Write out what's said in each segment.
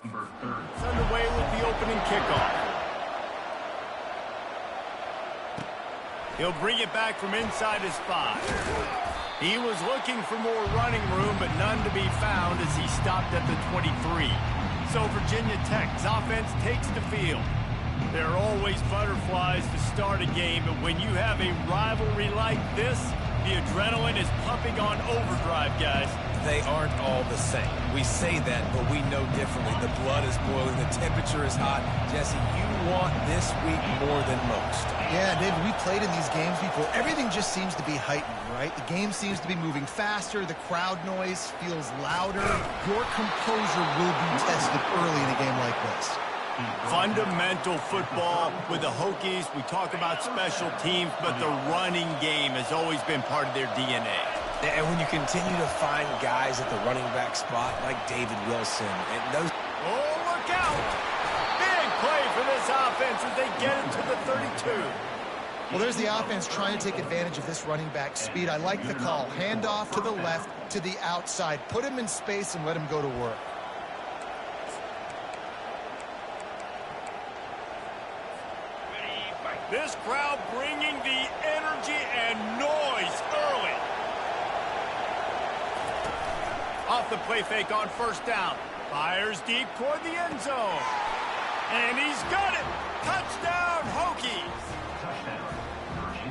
It's underway with the opening kickoff. He'll bring it back from inside his 5. He was looking for more running room, but none to be found as he stopped at the 23. So Virginia Tech's offense takes the field. There are always butterflies to start a game, but when you have a rivalry like this, the adrenaline is pumping on overdrive, guys. They aren't all the same. We say that, but we know differently. The blood is boiling. The temperature is hot. Jesse, you want this week more than most. Yeah, David, we played in these games before. Everything just seems to be heightened, right? The game seems to be moving faster. The crowd noise feels louder. Your composure will be tested early in a game like this. Fundamental football with the Hokies. We talk about special teams, but the running game has always been part of their DNA. And when you continue to find guys at the running back spot like David Wilson and those... Oh, look out! Big play for this offense as they get it to the 32. Well, there's the offense trying to take advantage of this running back speed. I like the call. Hand off to the left, to the outside. Put him in space and let him go to work. This crowd bringing the energy and noise early. Off the play fake on first down. Fires deep toward the end zone. And he's got it. Touchdown, Hokies.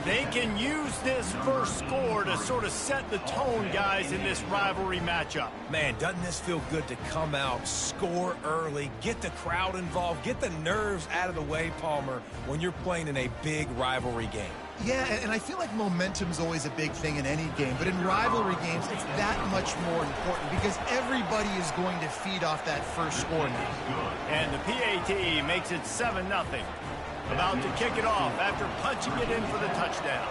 They can use this first score to sort of set the tone, guys, in this rivalry matchup. Man, doesn't this feel good to come out, score early, get the crowd involved, get the nerves out of the way, Palmer, when you're playing in a big rivalry game? Yeah, and I feel like momentum's always a big thing in any game, but in rivalry games, it's that much more important because everybody is going to feed off that first score now. And the PAT makes it 7-0. About to kick it off after punching it in for the touchdown.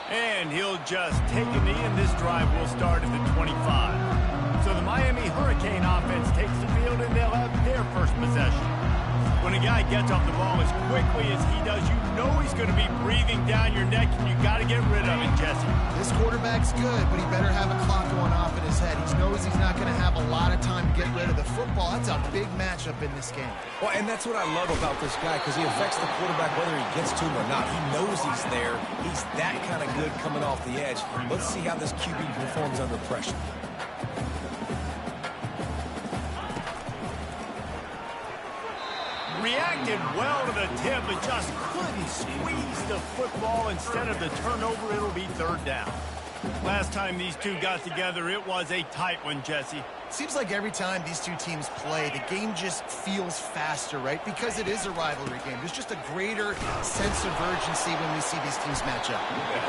And he'll just take a knee, and this drive will start at the 25. So the Miami Hurricane offense takes the field, and they'll have their first possession. When a guy gets off the ball as quickly as he does, you know he's going to be breathing down your neck, and you got to get rid of it, Jesse. This quarterback's good, but he better have a clock going off in his head. He knows he's not going to have a lot of time to get rid of the football. That's a big matchup in this game. Well, and that's what I love about this guy, because he affects the quarterback whether he gets to him or not. He knows he's there. He's that kind of good coming off the edge. Let's see how this QB performs under pressure. Reacted well to the tip, but just couldn't squeeze the football. Instead of the turnover, it'll be third down. Last time these two got together, it was a tight one, Jesse. Seems like every time these two teams play, the game just feels faster, right? Because it is a rivalry game. There's just a greater sense of urgency when we see these teams match up.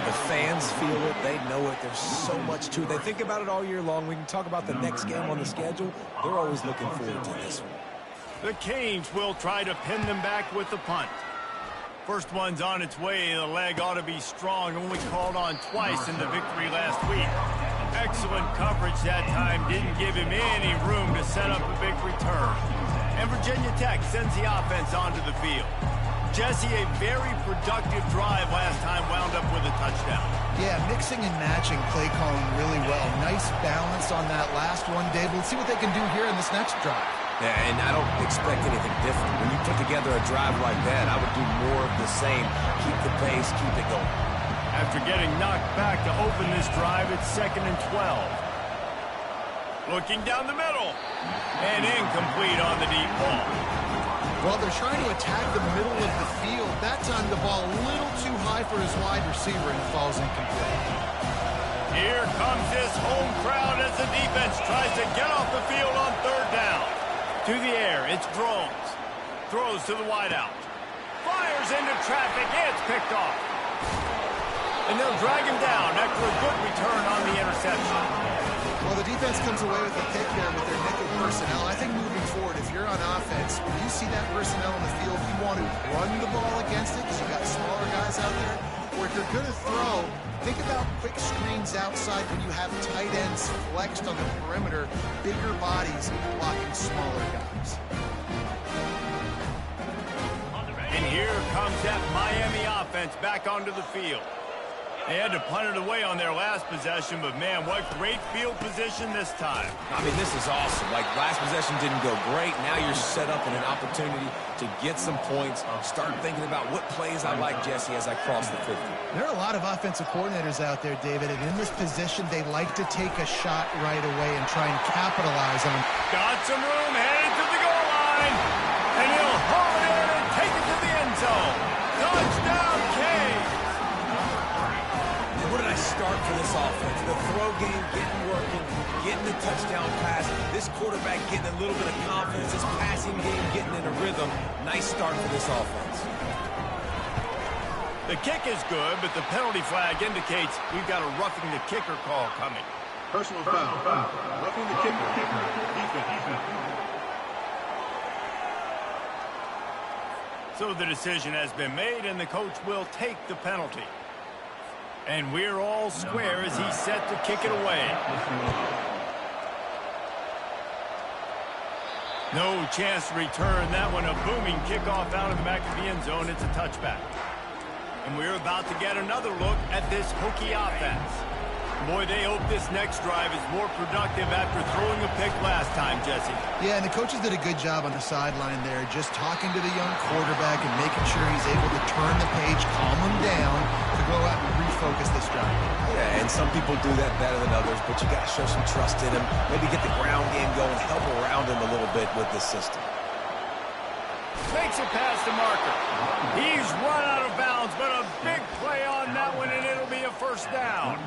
The fans feel it. They know it. There's so much to it. They think about it all year long. We can talk about the next game on the schedule. They're always looking forward to this one. The Canes will try to pin them back with the punt. First one's on its way. The leg ought to be strong. Only called on twice in the victory last week. Excellent coverage that time. Didn't give him any room to set up a big return. And Virginia Tech sends the offense onto the field. Jesse, a very productive drive last time, wound up with a touchdown. Yeah, mixing and matching play calling really well. Nice balance on that last one, Dave. Let's see what they can do here in this next drive. Yeah, and I don't expect anything different. When you put together a drive like that, I would do more of the same. Keep the pace, keep it going. After getting knocked back to open this drive, it's 2nd and 12. Looking down the middle. And incomplete on the deep ball. Well, they're trying to attack the middle of the field. That time the ball a little too high for his wide receiver and falls incomplete. Here comes this home crowd as the defense tries to get off the field on third down. To the air, it's Drones. Throws to the wideout. Fires into traffic, it's picked off. And they'll drag him down after a good return on the interception. Well, the defense comes away with a pick there with their nickel personnel. I think moving forward, if you're on offense, when you see that personnel in the field, you want to run the ball against it because you've got smaller guys out there. Or if you're going to throw, think about quick screens outside when you have tight ends flexed on the perimeter, bigger bodies blocking smaller guys. And here comes that Miami offense back onto the field. They had to punt it away on their last possession, but man, what great field position this time. I mean, this is awesome. Like, last possession didn't go great. Now you're set up in an opportunity to get some points. Start thinking about what plays I like, Jesse, as I cross the 50. There are a lot of offensive coordinators out there, David, and in this position, they like to take a shot right away and try and capitalize on. Got some room, headed to the goal line, and he'll haul it in and take it to the end zone. Touchdown, Canes! What did I start for this offense? The throw game getting working, getting the touchdown pass. This quarterback getting a little bit of confidence. This passing game getting in a rhythm. Nice start for this offense. The kick is good, but the penalty flag indicates we've got a roughing the kicker call coming. Personal foul. Roughing the kicker. Defense. So the decision has been made, and the coach will take the penalty. And we're all square as he's set to kick it away. No chance to return that one. A booming kickoff out of the back of the end zone. It's a touchback. And we're about to get another look at this Hokie offense. Boy, they hope this next drive is more productive after throwing a pick last time, Jesse. Yeah, and the coaches did a good job on the sideline there, just talking to the young quarterback and making sure he's able to turn the page, calm him down, to go out and refocus this drive. Yeah, and some people do that better than others, but you got to show some trust in him. Maybe get the ground game going, help around him a little bit with this system. Makes it past the marker. He's run out of bounds, but a big play on that one, and it'll be a first down.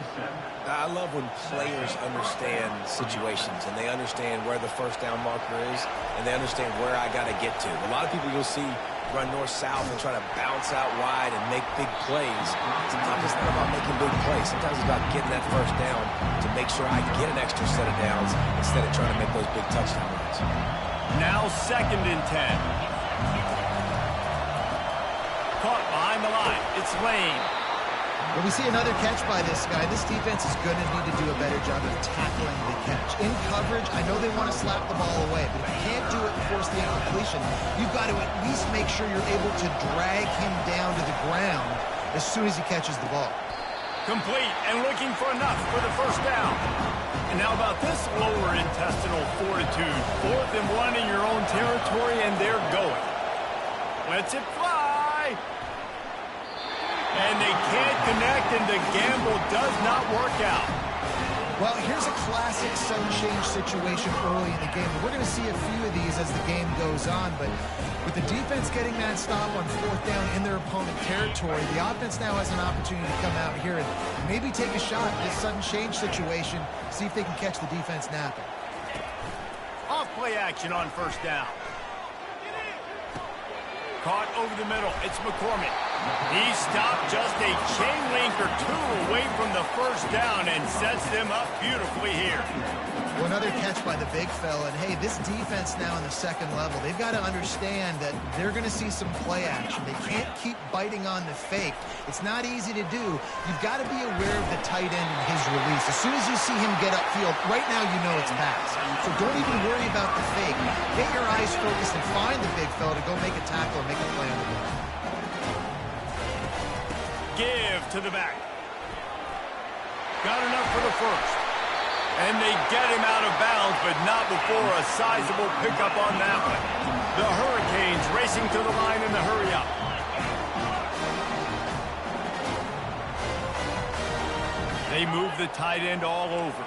I love when players understand situations, and they understand where the first down marker is, and they understand where I got to get to. A lot of people you'll see run north-south and try to bounce out wide and make big plays. Sometimes it's not about making big plays. Sometimes it's about getting that first down to make sure I get an extra set of downs instead of trying to make those big touchdown runs. Now 2nd and 10. Caught behind the line. It's Lane. When we see another catch by this guy, this defense is going to need to do a better job of tackling the catch. In coverage, I know they want to slap the ball away, but if you can't do it and force the incompletion, you've got to at least make sure you're able to drag him down to the ground as soon as he catches the ball. Complete and looking for enough for the first down. And now about this lower intestinal fortitude. 4th and 1 in your own territory, and they're going. Lets it fly. And they can't connect, and the gamble does not work out. Well, here's a classic sudden change situation early in the game. We're going to see a few of these as the game goes on, but with the defense getting that stop on 4th down in their opponent territory, the offense now has an opportunity to come out here and maybe take a shot at this sudden change situation, see if they can catch the defense napping. Off play action on first down. Caught over the middle. It's McCormick. He stopped just a chain link or two away from the first down and sets them up beautifully here. Well, another catch by the big fella. And, hey, this defense now in the 2nd level, they've got to understand that they're going to see some play action. They can't keep biting on the fake. It's not easy to do. You've got to be aware of the tight end and his release. As soon as you see him get upfield, right now you know it's pass. So don't even worry about the fake. Get your eyes focused and find the big fella to go make a tackle or make a play on the ball. Give to the back. Got enough for the first. And they get him out of bounds, but not before a sizable pickup on that one. The Hurricanes racing to the line in the hurry-up. They move the tight end all over.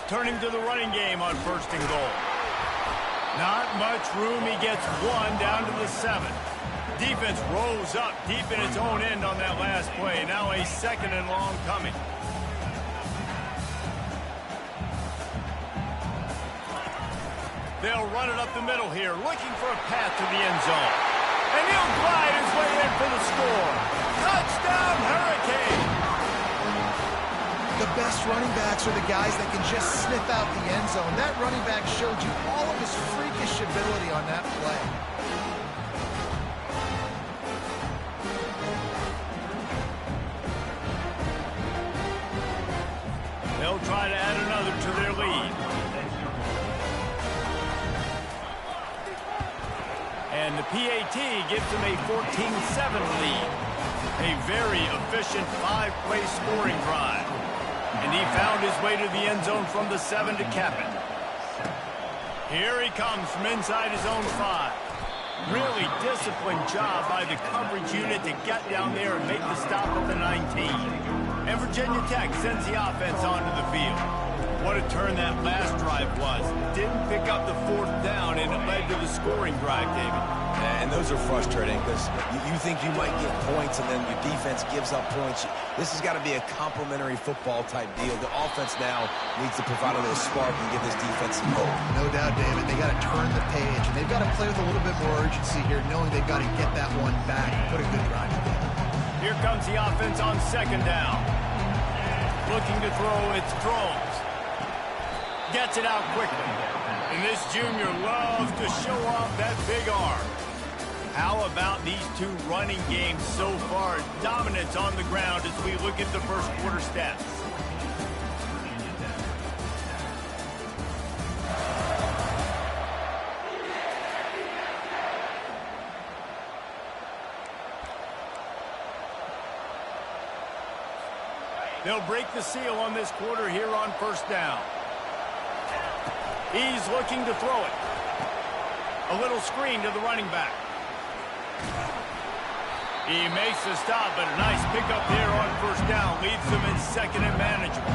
Turning to the running game on 1st and goal. Not much room. He gets one down to the 7. Defense rose up deep in its own end on that last play. Now a 2nd and long coming. They'll run it up the middle here, looking for a path to the end zone. And he'll glide his way in for the score. Touchdown, Hurricane! The best running backs are the guys that can just sniff out the end zone. That running back showed you all of his freakish ability on that play. They'll try to add another to their lead. And the PAT gives them a 14-7 lead. A very efficient 5-play scoring drive. And he found his way to the end zone from the 7 to cap it. Here he comes from inside his own 5. Really disciplined job by the coverage unit to get down there and make the stop at the 19. And Virginia Tech sends the offense onto the field. What a turn that last drive was. Didn't pick up the 4th down, and it led to the scoring drive, David. And those are frustrating because you think you might get points and then your defense gives up points. This has got to be a complementary football type deal. The offense now needs to provide a little spark and give this defense some hope. No doubt, David. They got to turn the page, and they've got to play with a little bit more urgency here, knowing they've got to get that one back and put a good drive together. Here comes the offense on 2nd down. Looking to throw, it's Drones. Gets it out quickly. And this junior loves to show off that big arm. How about these two running games so far? Dominance on the ground as we look at the first quarter stats. They'll break the seal on this quarter here on 1st down. He's looking to throw it. A little screen to the running back. He makes the stop, but a nice pickup there on 1st down. Leaves them in 2nd and manageable.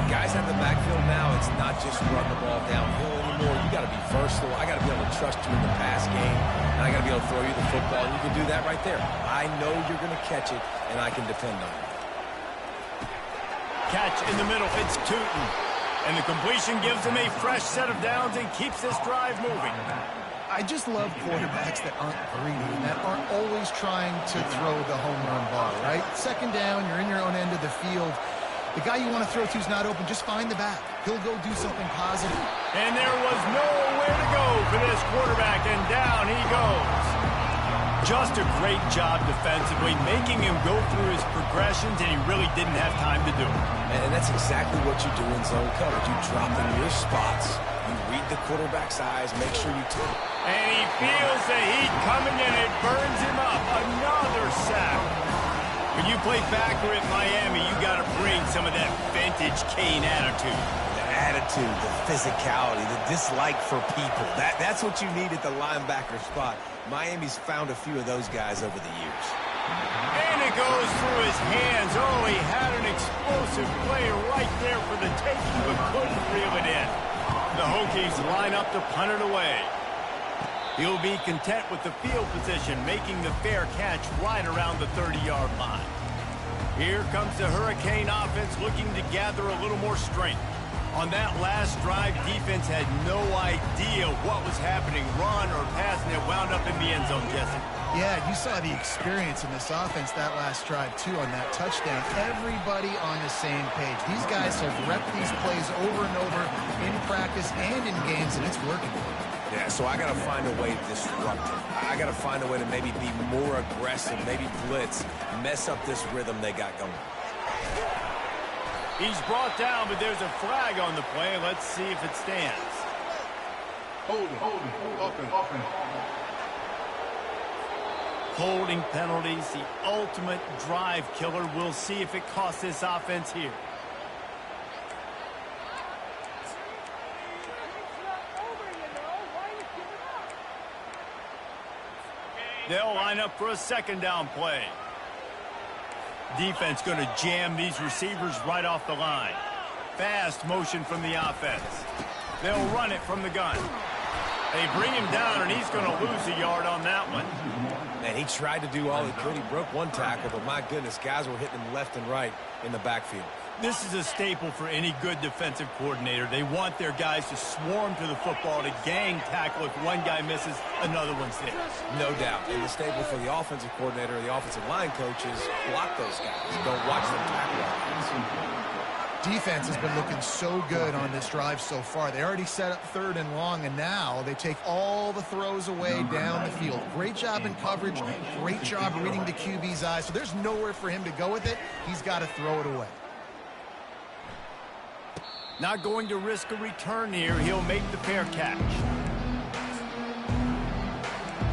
Guys have the backfield now. It's not just run the ball downhill anymore. You got to be versatile. I got to be able to trust you in the pass game, and I got to be able to throw you the football, and you can do that right there. I know you're going to catch it, and I can depend on it. Catch in the middle. It's Tootin. And the completion gives him a fresh set of downs and keeps this drive moving. I just love quarterbacks that aren't greedy, that aren't always trying to throw the home run ball, right? 2nd down, you're in your own end of the field. The guy you want to throw to is not open. Just find the back. He'll go do something positive. And there was nowhere to go for this quarterback, and down he goes. Just a great job defensively, making him go through his progressions, and he really didn't have time to do it. And that's exactly what you do in zone coverage. You drop in your spots. You read the quarterback's eyes. Make sure you take. And he feels the heat coming, and it burns him up. Another sack. When you play backer at Miami, you got to bring some of that vintage Kane attitude. The attitude, the physicality, the dislike for people. That's what you need at the linebacker spot. Miami's found a few of those guys over the years. And it goes through his hands. Oh, he had an explosive play right there for the taking, but couldn't reel it in. The Hokies line up to punt it away. He'll be content with the field position, making the fair catch right around the 30-yard line. Here comes the Hurricane offense looking to gather a little more strength. On that last drive, defense had no idea what was happening, run or pass, and it wound up in the end zone, Jesse. Yeah, you saw the experience in this offense that last drive, too, on that touchdown. Everybody on the same page. These guys have repped these plays over and over in practice and in games, and it's working. Yeah, so I got to find a way to disrupt it. I got to find a way to maybe be more aggressive, maybe blitz, mess up this rhythm they got going. He's brought down, but there's a flag on the play. Let's see if it stands. Holding penalties, the ultimate drive killer. We'll see if it costs this offense here. They'll line up for a 2nd down play. Defense going to jam these receivers right off the line. Fast motion from the offense. They'll run it from the gun. They bring him down, and he's going to lose a yard on that one. Man, he tried to do all he could. He broke one tackle, but my goodness, guys were hitting him left and right in the backfield. This is a staple for any good defensive coordinator. They want their guys to swarm to the football, to gang tackle. If one guy misses, another one's there. No doubt. And the staple for the offensive coordinator or the offensive line coaches, block those guys. Don't watch them tackle guys. Defense has been looking so good on this drive so far. They already set up 3rd and long, and now they take all the throws away down the field. Great job in coverage. Great job reading the QB's eyes. So there's nowhere for him to go with it. He's got to throw it away. Not going to risk a return here. He'll make the fair catch.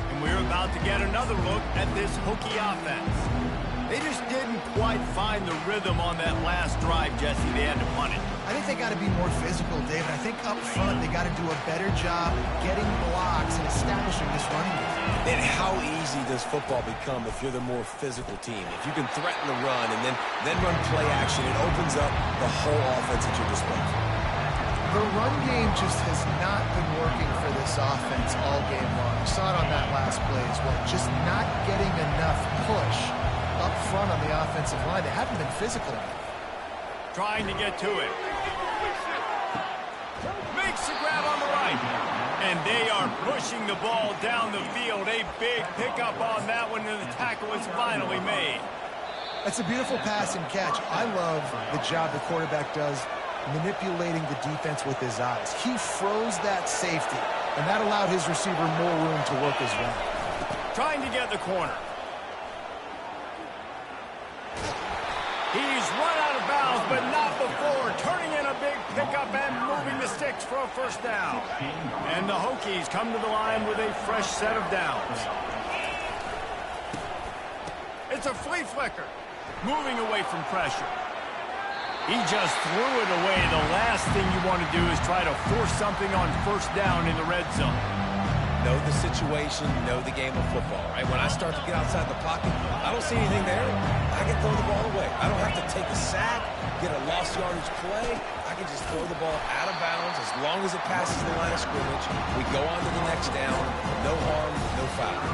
And we're about to get another look at this Hokie offense. They just didn't quite find the rhythm on that last drive, Jesse. They had to punt it. I think they got to be more physical, David. I think up front they got to do a better job getting blocks and establishing this running game. And how easy does football become if you're the more physical team? If you can threaten the run and then run play action, it opens up the whole offense at your disposal. The run game just has not been working for this offense all game long. You saw it on that last play as well. Just not getting enough push up front on the offensive line. They haven't been physical enough. Trying to get to it. Makes the grab on the right. And they are pushing the ball down the field. A big pickup on that one, and the tackle is finally made. That's a beautiful pass and catch. I love the job the quarterback does manipulating the defense with his eyes. He froze that safety, and that allowed his receiver more room to work his route. Trying to get the corner. He's run out of bounds, but not before. Turning in a big pickup and moving the sticks for a first down. And the Hokies come to the line with a fresh set of downs. It's a flea flicker. Moving away from pressure. He just threw it away. The last thing you want to do is try to force something on first down in the red zone. Know the situation, know the game of football, right? When I start to get outside the pocket, I don't see anything there. I can throw the ball away. I don't have to take a sack, get a lost yardage play. I can just throw the ball out of bounds as long as it passes the line of scrimmage. We go on to the next down. No harm, no foul.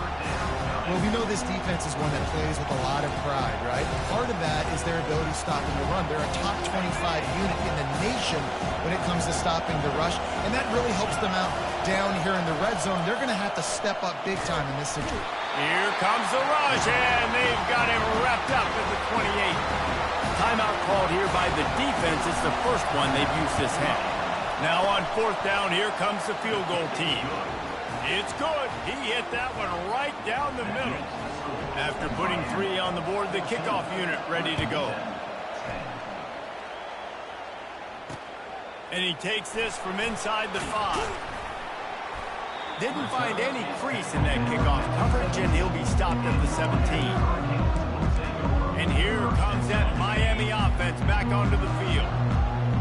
Well, we know this defense is one that plays with a lot of pride, right? Part of that is their ability stopping the run. They're a top 25 unit in the nation when it comes to stopping the rush, and that really helps them out down here in the red zone. They're going to have to step up big time in this situation. Here comes the rush, and they've got him wrapped up at the 28. Timeout called here by the defense. It's the first one they've used this half. Now on fourth down, here comes the field goal team. It's good. He hit that one right down the middle. After putting 3 on the board, the kickoff unit ready to go. And he takes this from inside the 5. Didn't find any crease in that kickoff coverage, and he'll be stopped at the 17. And here comes that Miami offense back onto the field.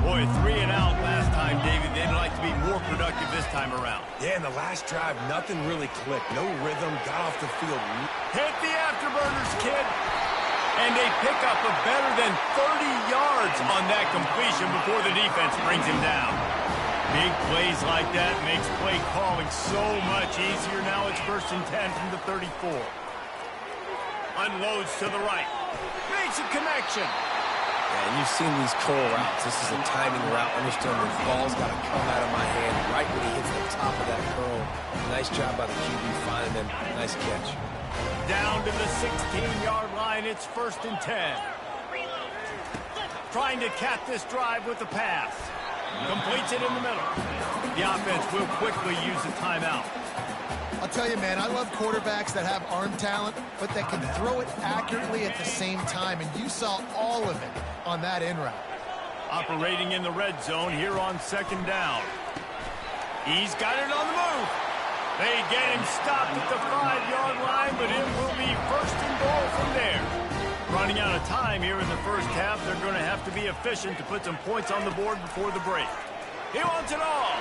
Boy, 3 and out last time, David. They'd like to be more productive this time around. Yeah, in the last drive, nothing really clicked. No rhythm, got off the field. Hit the afterburners, kid. And they pick up a better than 30 yards on that completion before the defense brings him down. Big plays like that makes play calling so much easier. Now it's 1st and 10 from the 34. Unloads to the right. Makes a connection. Yeah, and you've seen these curl routes. This is a timing route. Understand the ball's got to come out of my hand right when he hits the top of that curl. Nice job by the QB finding him. Nice catch. Down to the 16-yard line. It's 1st and 10. Trying to cap this drive with the pass. Completes it in the middle. The offense will quickly use a timeout. I'll tell you, man, I love quarterbacks that have arm talent, but that can throw it accurately at the same time, and you saw all of it on that in route. Operating in the red zone here on 2nd down. He's got it on the move. They get him stopped at the 5-yard line, but it will be 1st and goal from there. Running out of time here in the first half, they're going to have to be efficient to put some points on the board before the break. He wants it all.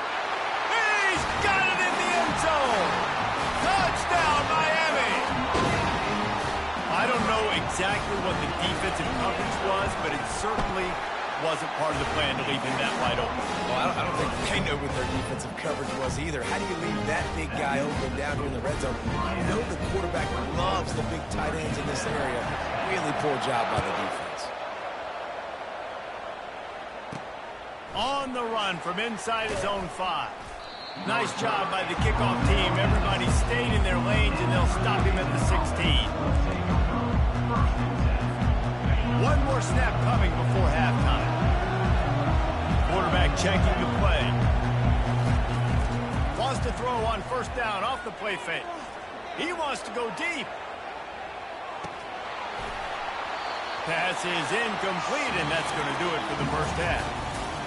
He's got it in the end zone. Touchdown, Miami! I don't know exactly what the defensive coverage was, but it certainly wasn't part of the plan to leave him that wide open. Well, I don't think they know what their defensive coverage was either. How do you leave that big guy open down here in the red zone? You know the quarterback loves the big tight ends in this area. Really poor job by the defense. On the run from inside his own 5. Nice job by the kickoff team. Everybody stayed in their lanes, and they'll stop him at the 16. One more snap coming before halftime. Quarterback checking the play. Wants to throw on 1st down off the play fake. He wants to go deep. Pass is incomplete, and that's going to do it for the first half.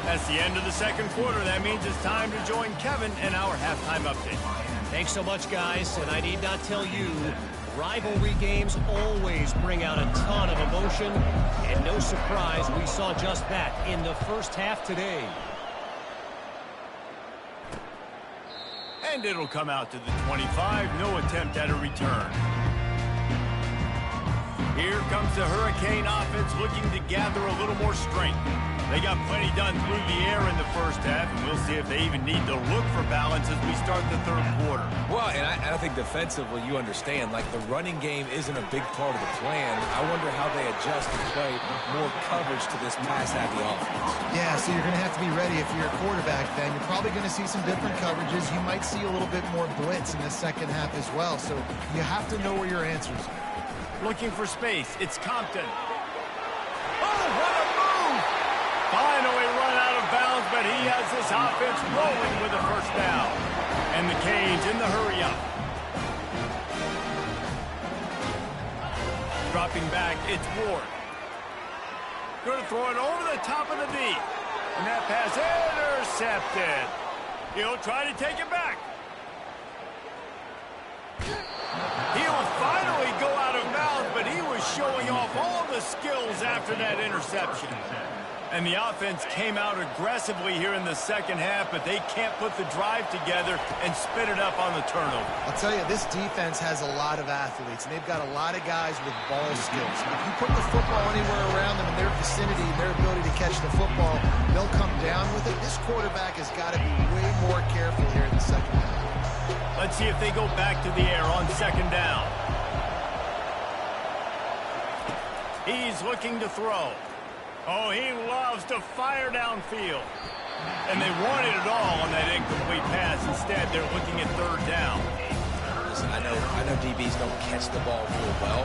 That's the end of the 2nd quarter. That means it's time to join Kevin in our halftime update. Thanks so much, guys, and I need not tell you, Rivalry games always bring out a ton of emotion, and no surprise we saw just that in the first half today. And it'll come out to the 25. No attempt at a return. Here comes the Hurricane offense looking to gather a little more strength. They got plenty done through the air in the first half, and we'll see if they even need to look for balance as we start the third quarter. Well, and I think defensively, you understand, like the running game isn't a big part of the plan. I wonder how they adjust and play more coverage to this pass-happy offense. Yeah, so you're going to have to be ready if you're a quarterback then. You're probably going to see some different coverages. You might see a little bit more blitz in the second half as well, so you have to know where your answers are. Looking for space. It's Compton. Oh, what a move! Finally run out of bounds, but he has this offense rolling with a first down. And the Canes in the hurry-up. Dropping back, it's Ward. Going to throw it over the top of the D. And that pass intercepted. He'll try to take it back. He'll finally go out of bounds, but he was showing off all the skills after that interception. And the offense came out aggressively here in the second half, but they can't put the drive together and spit it up on the turnover. I'll tell you, this defense has a lot of athletes, and they've got a lot of guys with ball skills. If you put the football anywhere around them in their vicinity and their ability to catch the football, they'll come down with it. This quarterback has got to be way more careful here in the second half. Let's see if they go back to the air on second down. He's looking to throw. Oh, he loves to fire downfield. And they wanted it all on that incomplete pass. Instead, they're looking at third down. Listen, I know DBs don't catch the ball real well,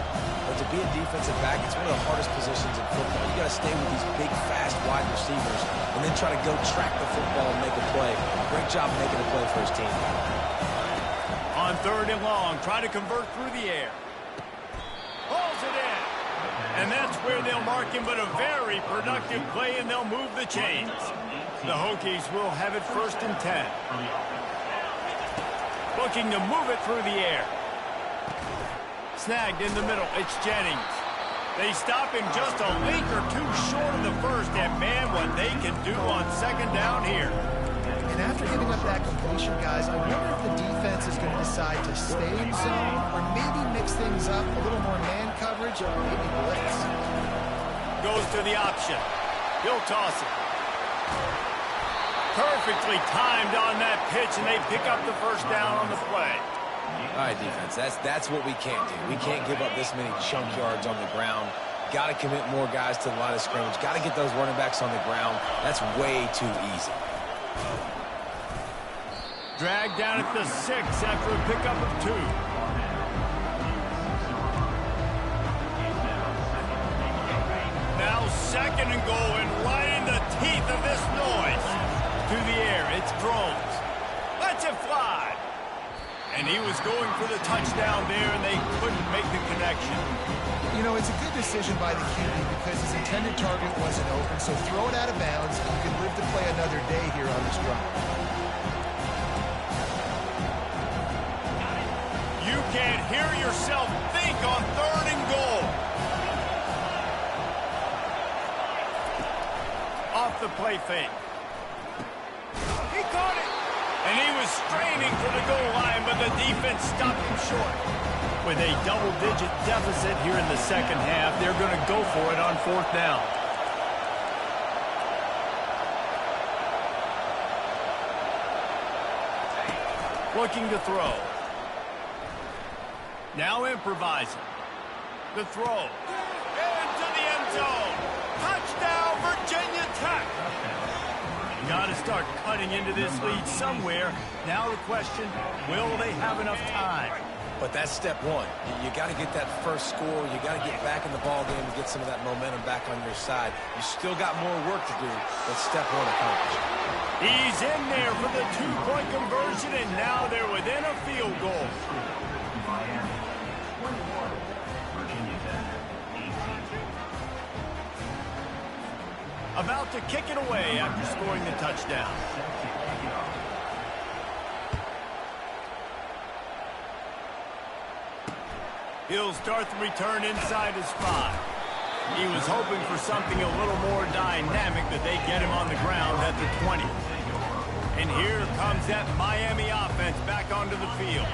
but to be a defensive back, it's one of the hardest positions in football. You got to stay with these big, fast wide receivers and then try to go track the football and make a play. Great job making a play for his team. On third and long, try to convert through the air. Pulls it in. And that's where they'll mark him, but a very productive play, and they'll move the chains. The Hokies will have it first and 10. Looking to move it through the air. Snagged in the middle. It's Jennings. They stop him just a link or two short of the first, and man, what they can do on second down here. And after giving up that completion, guys, I wonder if the defense is going to decide to stay in zone or maybe mix things up, a little more man coverage, or maybe blitz. Goes to the option. He'll toss it. Perfectly timed on that pitch, and they pick up the first down on the play. All right, defense, that's what we can't do. We can't give up this many chunk yards on the ground. Got to commit more guys to the line of scrimmage. Got to get those running backs on the ground. That's way too easy. Dragged down at the 6 after a pickup of 2. Now second and goal, and right in the teeth of this noise. To the air, it's Drones. Lets it fly. And he was going for the touchdown there, and they couldn't make the connection. You know, it's a good decision by the QB because his intended target wasn't open, so throw it out of bounds, and you can live to play another day here on this drive. You can't hear yourself think on third and goal. Off the play fake. He caught it. And he was straining for the goal line, but the defense stopped him short. With a double-digit deficit here in the second half, they're going to go for it on fourth down. Looking to throw. Now improvising. The throw. Into the end zone. Touchdown, Virginia Tech. Got to start cutting into this lead somewhere. Now the question, will they have enough time? But that's step one. You got to get that first score. You got to get back in the ball game and get some of that momentum back on your side. You still got more work to do, but step one accomplished. He's in there for the two-point conversion, and now they're within a field goal. About to kick it away after scoring the touchdown. He'll start the return inside his 5. He was hoping for something a little more dynamic, but they get him on the ground at the 20. And here comes that Miami offense back onto the field.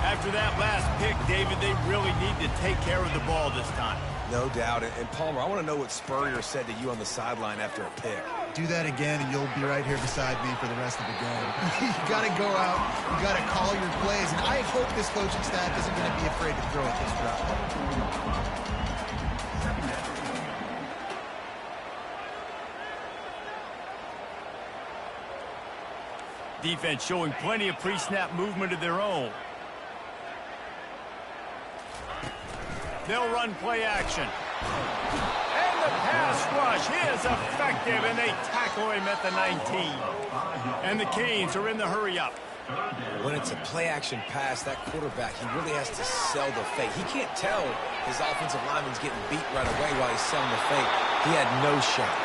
After that last pick, David, they really need to take care of the ball this time. No doubt. And Palmer, I want to know what Spurrier said to you on the sideline after a pick. Do that again, and you'll be right here beside me for the rest of the game. You got to go out. You got to call your plays. And I hope this coaching staff isn't going to be afraid to throw it this route. Defense showing plenty of pre-snap movement of their own. They'll run play action. And the pass rush is effective, and they tackle him at the 19. And the Canes are in the hurry-up. When it's a play-action pass, that quarterback, he really has to sell the fake. He can't tell his offensive lineman's getting beat right away while he's selling the fake. He had no shot.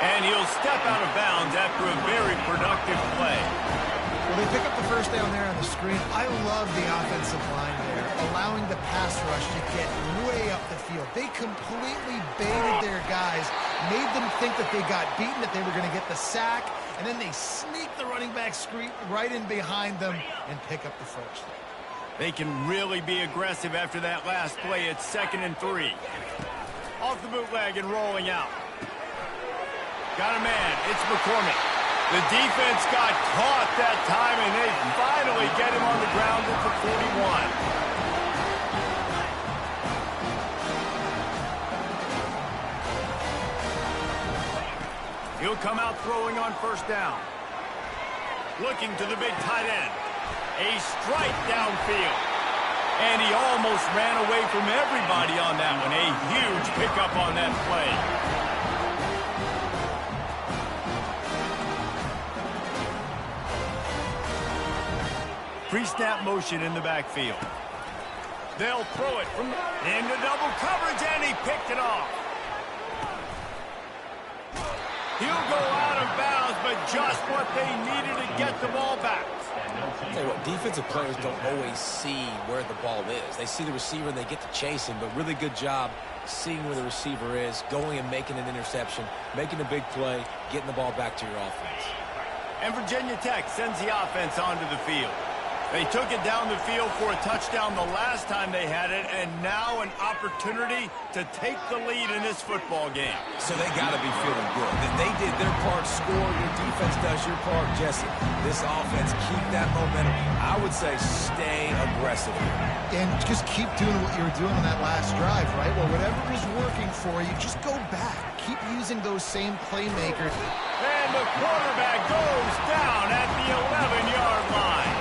And he'll step out of bounds after a very productive play. Well, they pick up the first down there on the screen. I love the offensive line there, allowing the pass rush to get way up the field. They completely baited their guys, made them think that they got beaten, that they were going to get the sack, and then they sneak the running back screen right in behind them and pick up the first. They can really be aggressive after that last play. It's 2nd and 3. Off the bootleg and rolling out. Got a man. It's McCormick. The defense got caught that time, and they finally get him on the ground at the 41. He'll come out throwing on first down. Looking to the big tight end. A strike downfield. And he almost ran away from everybody on that one. A huge pickup on that play. Pre-snap motion in the backfield. They'll throw it from into double coverage, and he picked it off. He'll go out of bounds, but just what they needed to get the ball back. I'll tell you what, defensive players don't always see where the ball is. They see the receiver and they get to chase him, but really good job seeing where the receiver is, going and making an interception, making a big play, getting the ball back to your offense. And Virginia Tech sends the offense onto the field. They took it down the field for a touchdown the last time they had it, and now an opportunity to take the lead in this football game. So they got to be feeling good. They did their part, score. Your defense does your part, Jesse. This offense, keep that momentum. I would say stay aggressive. And just keep doing what you were doing on that last drive, right? Well, whatever is working for you, just go back. Keep using those same playmakers. And the quarterback goes down at the 11-yard line.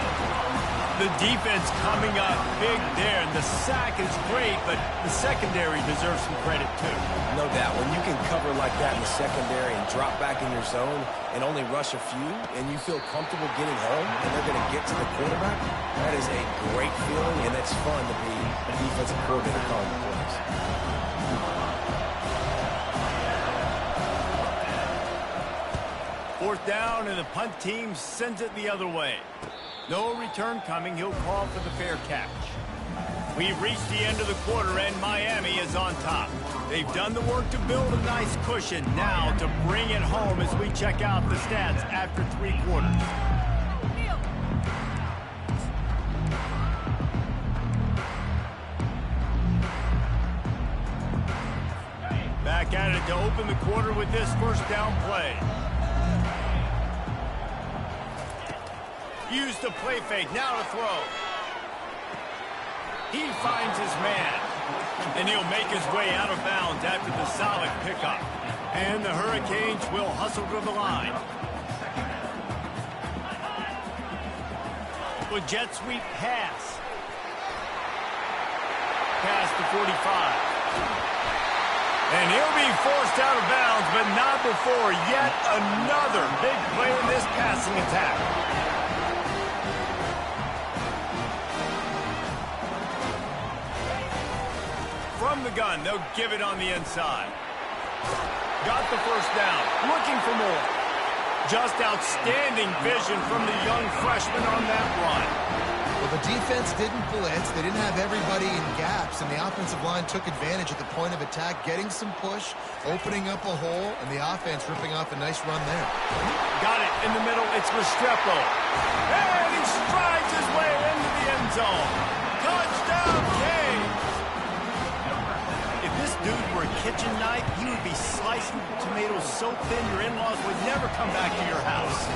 The defense coming up big there, and the sack is great, but the secondary deserves some credit too. No doubt. When you can cover like that in the secondary and drop back in your zone and only rush a few, and you feel comfortable getting home, and they're going to get to the quarterback, that is a great feeling, and it's fun to be a defensive coordinator calling the plays. Fourth down, and the punt team sends it the other way. No return coming. He'll call for the fair catch. We've reached the end of the quarter, and Miami is on top. They've done the work to build a nice cushion. Now to bring it home as we check out the stats after 3 quarters. Back at it to open the quarter with this first down play. Used the play fake, now to throw. He finds his man. And he'll make his way out of bounds after the solid pickup. And the Hurricanes will hustle to the line. With jet sweep pass. Past the 45. And he'll be forced out of bounds, but not before yet another big play in this passing attack. From the gun, they'll give it on the inside. Got the first down, looking for more. Just outstanding vision from the young freshman on that run. Well, the defense didn't blitz. They didn't have everybody in gaps, and the offensive line took advantage at the point of attack, getting some push, opening up a hole, and the offense ripping off a nice run there. Got it in the middle. It's Restrepo. And he strides his way into the end zone. Touchdown, Canes! If this dude were a kitchen knife, he would be slicing tomatoes so thin your in-laws would never come back to your house.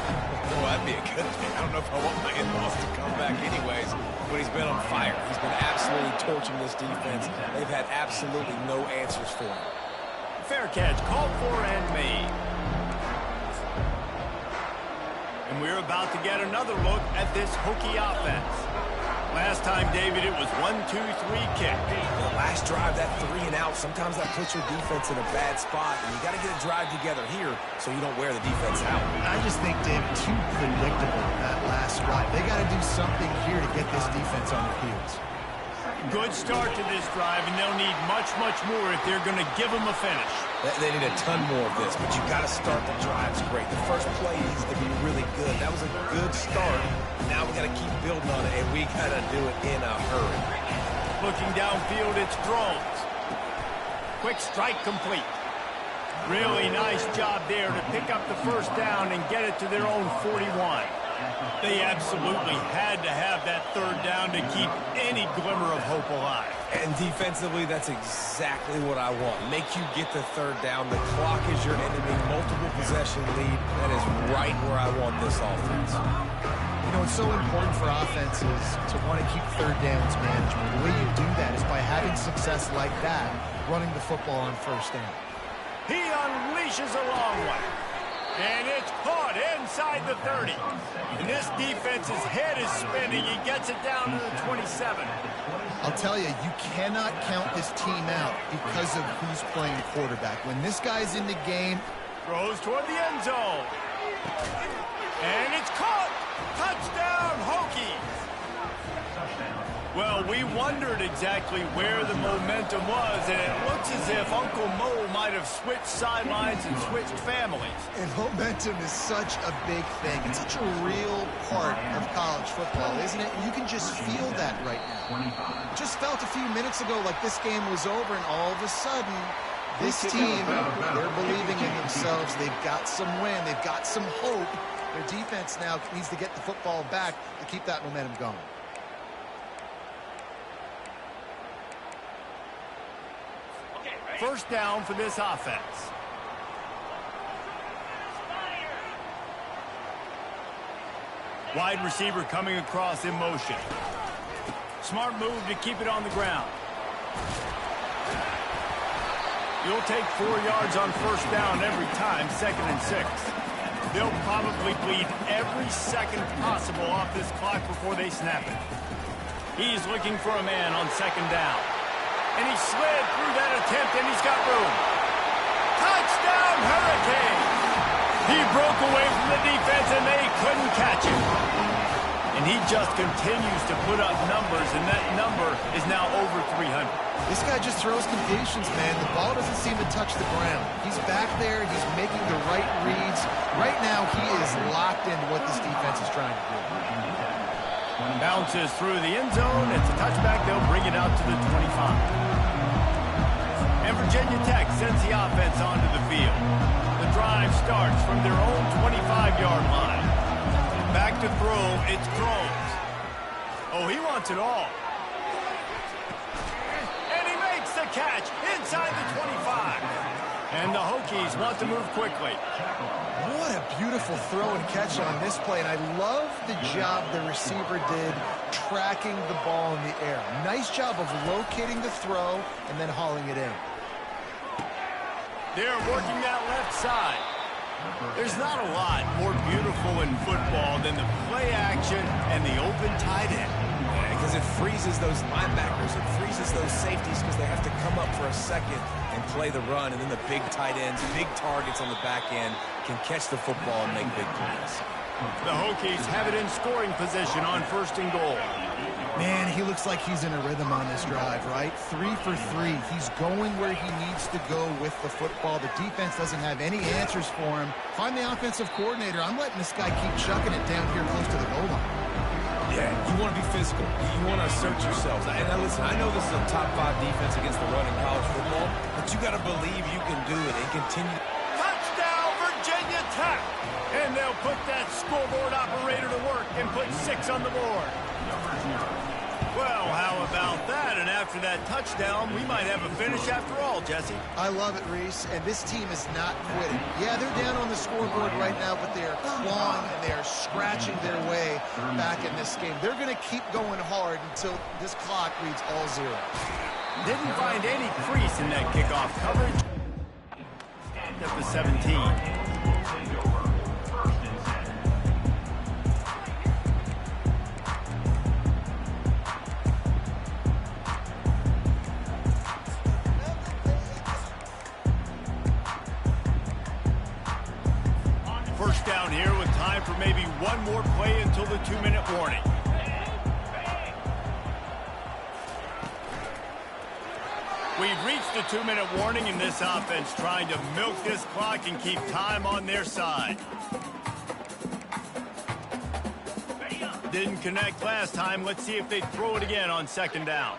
Well, that'd be a good thing. I don't know if I want my in-laws to come back anyways, but he's been on fire. He's been absolutely torching this defense. They've had absolutely no answers for him. Fair catch, called for and made. And we're about to get another look at this Hokie offense. Last time, David, it was 1-2-3 kick. The last drive, that 3 and out, sometimes that puts your defense in a bad spot, and you got to get a drive together here so you don't wear the defense out. I just think, David, too predictable, that last drive. They got to do something here to get this defense on their heels. Good start to this drive, and they'll need much, much more if they're going to give them a finish. They need a ton more of this, but you got to start the drives great. The first play needs to be really good. That was a good start. Now we got to keep building on it, and we got to do it in a hurry. Looking downfield, it's throws. Quick strike complete. Really nice job there to pick up the first down and get it to their own 41. They absolutely had to have that third down to keep any glimmer of hope alive. And defensively, that's exactly what I want. Make you get the third down. The clock is your enemy. Multiple possession lead. That is right where I want this offense. You know, it's so important for offenses to want to keep third downs management. The way you do that is by having success like that, running the football on first down. He unleashes a long one. And it's caught inside the 30. And this defense's head is spinning. He gets it down to the 27. I'll tell you, you cannot count this team out because of who's playing quarterback. When this guy's in the game, throws toward the end zone. And it's caught. Touchdown, Hokies. Well, we wondered exactly where the momentum was, and it looks as if Uncle Mo might have switched sidelines and switched families. And momentum is such a big thing. It's such a real part of college football, isn't it? You can just feel that right now. Just felt a few minutes ago like this game was over, and all of a sudden, this team, they're believing in themselves. They've got some win. They've got some hope. Their defense now needs to get the football back to keep that momentum going. First down for this offense. Wide receiver coming across in motion. Smart move to keep it on the ground. You'll take 4 yards on first down every time, 2nd and 6. They'll probably bleed every second possible off this clock before they snap it. He's looking for a man on 2nd down. And he slid through that attempt, and he's got room. Touchdown, Hurricanes! He broke away from the defense, and they couldn't catch him. And he just continues to put up numbers, and that number is now over 300. This guy just throws completions, man. The ball doesn't seem to touch the ground. He's back there. He's making the right reads. Right now, he is locked into what this defense is trying to do. Bounces through the end zone. It's a touchback. They'll bring it out to the 25. And Virginia Tech sends the offense onto the field. The drive starts from their own 25-yard line. Back to throw. It's Groves. Oh, he wants it all. And he makes the catch inside the 25. And the Hokies want to move quickly. What a beautiful throw and catch on this play. And I love the job the receiver did tracking the ball in the air. Nice job of locating the throw and then hauling it in. They're working that left side. There's not a lot more beautiful in football than the play action and the open tight end. Because it freezes those linebackers. It freezes those safeties because they have to come up for a second and play the run. And then the big tight ends, big targets on the back end can catch the football and make big plays. The Hokies have it in scoring position on 1st and goal. Man, he looks like he's in a rhythm on this drive, right? 3 for 3. He's going where he needs to go with the football. The defense doesn't have any answers for him. Find the offensive coordinator. I'm letting this guy keep chucking it down here close to the goal line. Yeah, you want to be physical. You want to assert yourselves. And now listen, I know this is a top 5 defense against the run in college football, but you got to believe you can do it and continue. Touchdown, Virginia Tech! And they'll put that scoreboard operator to work and put 6 on the board. Well, how about that? And after that touchdown, we might have a finish after all, Jesse. I love it, Reese. And this team is not quitting. Yeah, they're down on the scoreboard right now, but they're clawing and they're scratching their way back in this game. They're going to keep going hard until this clock reads all 0. Didn't find any crease in that kickoff coverage. At the 17. First down here with time for maybe one more play until the 2-minute warning. We've reached the 2-minute warning in this offense, trying to milk this clock and keep time on their side. Didn't connect last time. Let's see if they throw it again on 2nd down.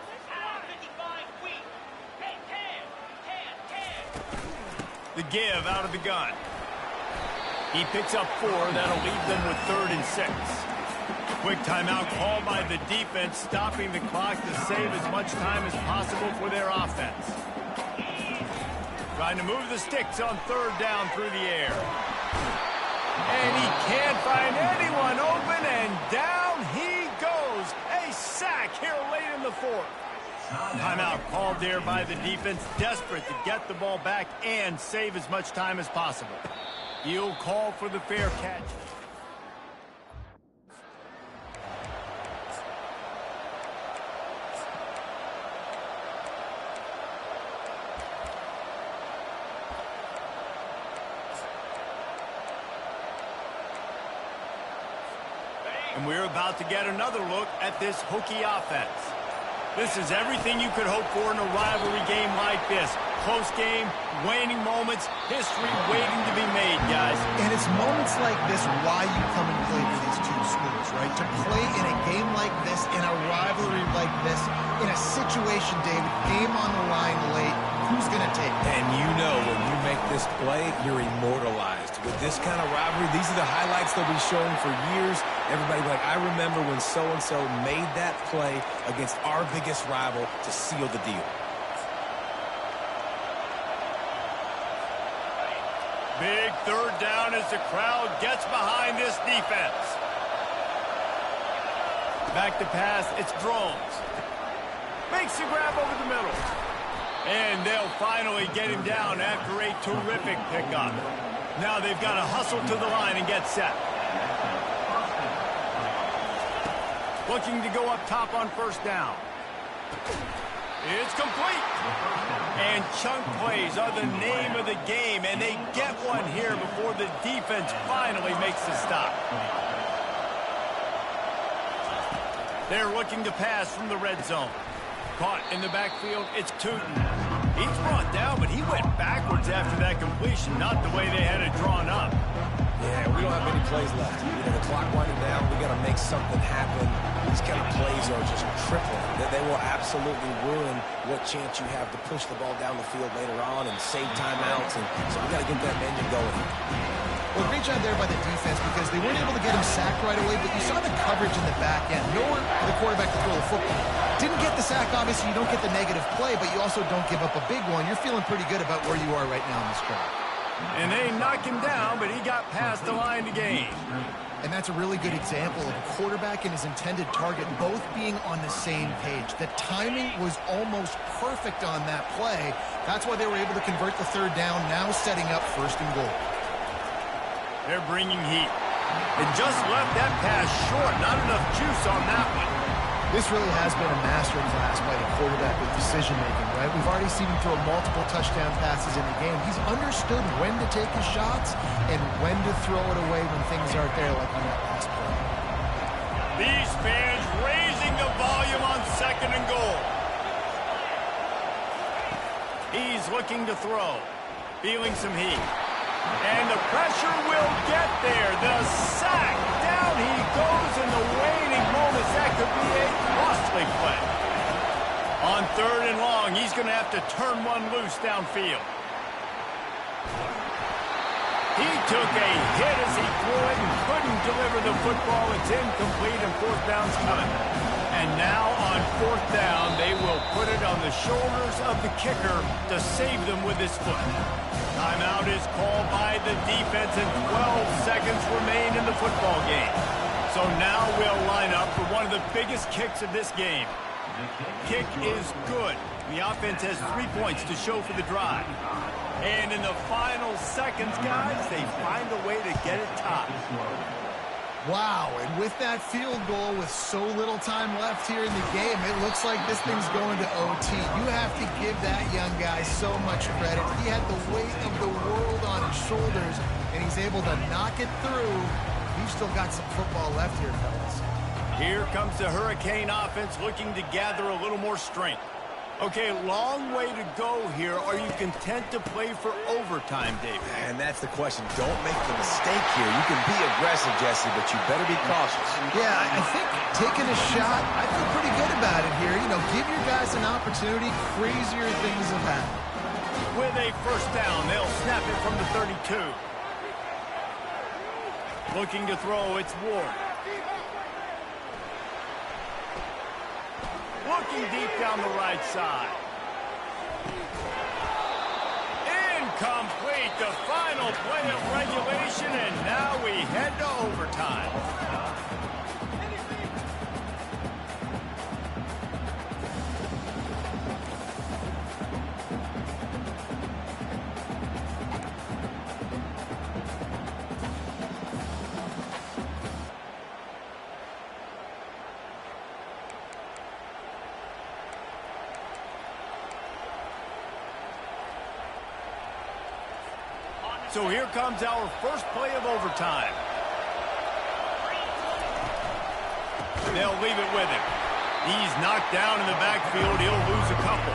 The give out of the gun. He picks up 4. That'll leave them with 3rd and 6. Quick timeout called by the defense, stopping the clock to save as much time as possible for their offense. Trying to move the sticks on 3rd down through the air. And he can't find anyone open, and down he goes. A sack here late in the 4th. Timeout called there by the defense, desperate to get the ball back and save as much time as possible. He'll call for the fair catch. And we're about to get another look at this Hokie offense. This is everything you could hope for in a rivalry game like this. Close game, waning moments, history waiting to be made, guys. And it's moments like this why you come and play for these two schools, right? To play in a game like this, in a rivalry like this, in a situation, David, game on the line late, who's going to take it? And you know when you make this play, you're immortalized. With this kind of rivalry, these are the highlights they'll be showing for years. Everybody will be like, I remember when so-and-so made that play against our biggest rival to seal the deal. Big 3rd down as the crowd gets behind this defense. Back to pass, it's Drones. Makes the grab over the middle. And they'll finally get him down after a terrific pickup. Now they've got to hustle to the line and get set. Looking to go up top on 1st down. It's complete. And chunk plays are the name of the game, and they get one here before the defense finally makes the stop. They're looking to pass from the red zone. Caught in the backfield, it's Tootin. He's brought down, but he went backwards after that completion, not the way they had it drawn up. Yeah, we don't have many plays left. You know, the clock winding down, we got to make something happen. These kind of plays are just crippling. They will absolutely ruin what chance you have to push the ball down the field later on and save timeouts. And so we got to get that engine going. Well, great job there by the defense because they weren't able to get him sacked right away, but you saw the coverage in the back end. Nowhere for the quarterback to throw the football. Didn't get the sack, obviously. You don't get the negative play, but you also don't give up a big one. You're feeling pretty good about where you are right now in this drive. And they knocked him down, but he got past the line to gain. And that's a really good example of a quarterback and his intended target both being on the same page. The timing was almost perfect on that play. That's why they were able to convert the 3rd down, now setting up 1st and goal. They're bringing heat. It just left that pass short. Not enough juice on that one. This really has been a master class by the quarterback with decision-making, right? We've already seen him throw multiple touchdown passes in the game. He's understood when to take his shots and when to throw it away when things aren't there, like on that last play. These fans raising the volume on 2nd and goal. He's looking to throw. Feeling some heat. And the pressure will get there. The sack. Down he goes in the waning moments. That could be a costly play. On 3rd and long, he's going to have to turn one loose downfield. He took a hit as he threw it and couldn't deliver the football. It's incomplete and 4th down's coming. And now on 4th down, they will put it on the shoulders of the kicker to save them with his foot. Timeout is called by the defense and 12 seconds remain in the football game. So now we'll line up for one of the biggest kicks of this game. Kick is good. The offense has 3 points to show for the drive. And in the final seconds, guys, they find a way to get it topped. Wow, and with that field goal with so little time left here in the game, it looks like this thing's going to OT. You have to give that young guy so much credit. He had the weight of the world on his shoulders, and he's able to knock it through. We've still got some football left here, fellas. Here comes the Hurricane offense looking to gather a little more strength. Okay, long way to go here. Are you content to play for overtime, David? And that's the question. Don't make the mistake here. You can be aggressive, Jesse, but you better be cautious. Yeah, I think taking a shot, I feel pretty good about it here. You know, give your guys an opportunity. Crazier things have happened. With a 1st down, they'll snap it from the 32. Looking to throw, it's Ward. Looking deep down the right side. Incomplete. The final play of regulation, and now we head to overtime. So here comes our first play of overtime. They'll leave it with him. He's knocked down in the backfield. He'll lose a couple.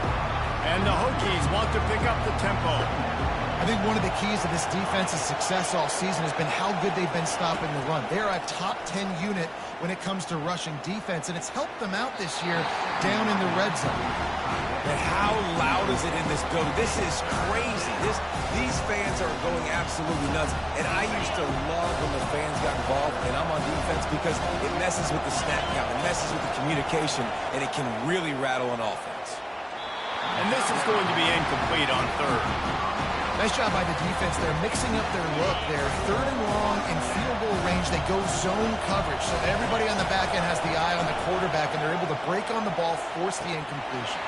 And the Hokies want to pick up the tempo. I think one of the keys to this defense's success all season has been how good they've been stopping the run. They're a top 10 unit when it comes to rushing defense, and it's helped them out this year down in the red zone. And how loud is it in this building? This is crazy. These fans are going absolutely nuts. And I used to love when the fans got involved, and I'm on defense, because it messes with the snap count. It messes with the communication, and it can really rattle an offense. And this is going to be incomplete on 3rd. Nice job by the defense. They're mixing up their look there. 3rd and long in field goal range. They go zone coverage, so everybody on the back end has the eye on the quarterback, and they're able to break on the ball, force the incompletion.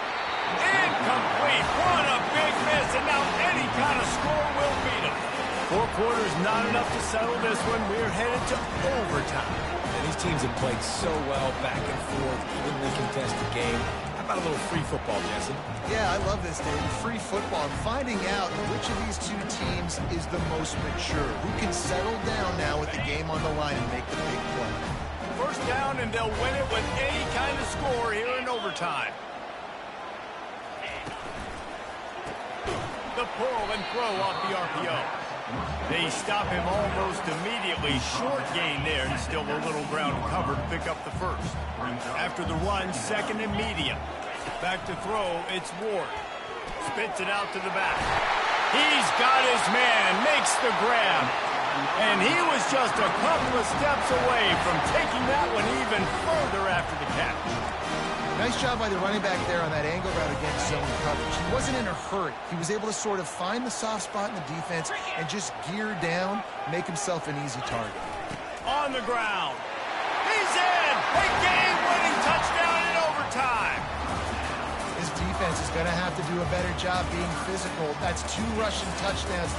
Incomplete. What a big miss, and now any kind of score will beat them. 4 quarters not enough to settle this one. We're headed to overtime. And these teams have played so well, back and forth, evenly contested game. How about a little free football, Jesse? Yeah, I love this, David. Free football. I'm finding out which of these two teams is the most mature. Who can settle down now with the game on the line and make the big play. 1st down, and they'll win it with any kind of score here in overtime. The pull and throw off the RPO. They stop him almost immediately. Short gain there, and still a little ground covered to pick up the 1st. After the run, 2nd and medium. Back to throw, it's Ward. Spits it out to the back. He's got his man, makes the grab. And he was just a couple of steps away from taking that one even further after the catch. Nice job by the running back there on that angle route against zone coverage. He wasn't in a hurry. He was able to sort of find the soft spot in the defense and just gear down, make himself an easy target. On the ground. He's in! A game-winning touchdown in overtime! This defense is going to have to do a better job being physical. That's 2 rushing touchdowns.